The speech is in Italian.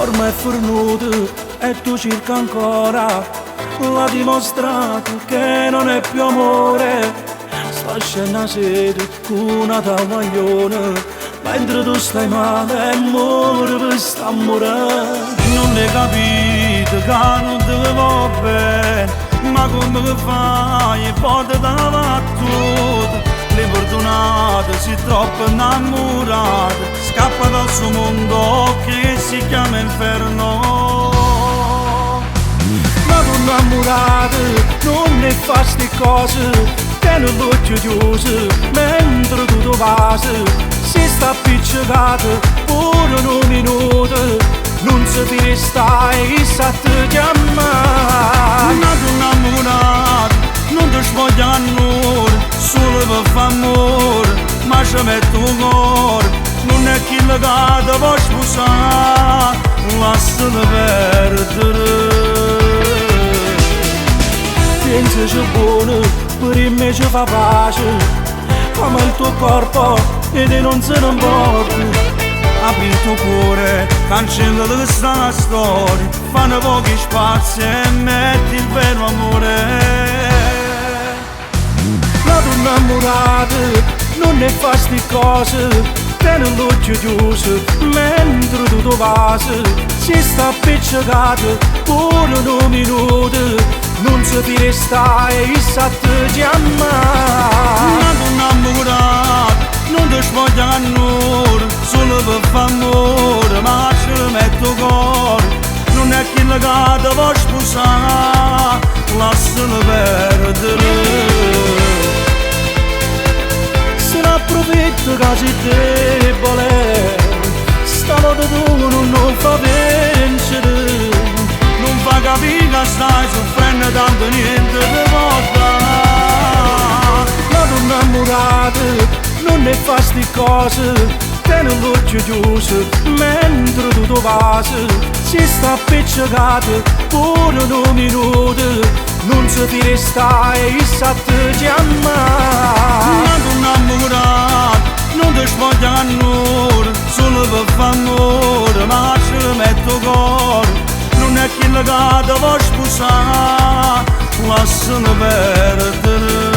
ormai è fornuto e tu cerca ancora. L'ha dimostrato che non è più amore. Sta scena sede con una tavoglione, mentre tu stai male e muore per sta morendo. Non ne capite che non te va bene, ma come fai e poi te la battuta. Le fortunate si troppo innamorate, scappa dal suo mondo che si chiama inferno. Ma tu innamorate non ne fa sti cose, tieni l'occhio chiuso mentre tu ti passi. Si sta appiccicato pure un minuto, non si ti stai sa te chiamare. Ma tu innamorate non ti svoglia nulla, solo per fare amore, ma ci metto un cuore. Non è chi le cade può sposare, lasciala perdere. Pensaci buono, per me ci fa pace, come il tuo corpo e te non se ne importa. Apri il tuo cuore, cancella questa storia, fanno pochi spazi e metti il vero amore. La tua innamorata non ne fa sti cose, tieni l'occhio chiuso mentre tu ti passi. Si sta appiccicato pure un minuto, non si ti resta e sa te chiamare. La tua innamorata non ti svoglia nulla, solo per fare amore, ma ci metto cuore. Non è chi le cade può sposare, lasciala perdere. Se ne approfitta che sei debole, stanotte tu non fa vincere. Non fa capire che stai soffrendo tanto niente ti può dare. La tua innamorata non ne fa sti cose, tieni l'occhio chiuso mentre tu ti passi. Si sta appiccicato pure un minuto, non si ti resta e sa te chiamare. Ma tu innamorata non ti svoglia nulla, solo per fare amore, ma ci metto cuore. Non è chi le cade può sposare, lasciala perdere.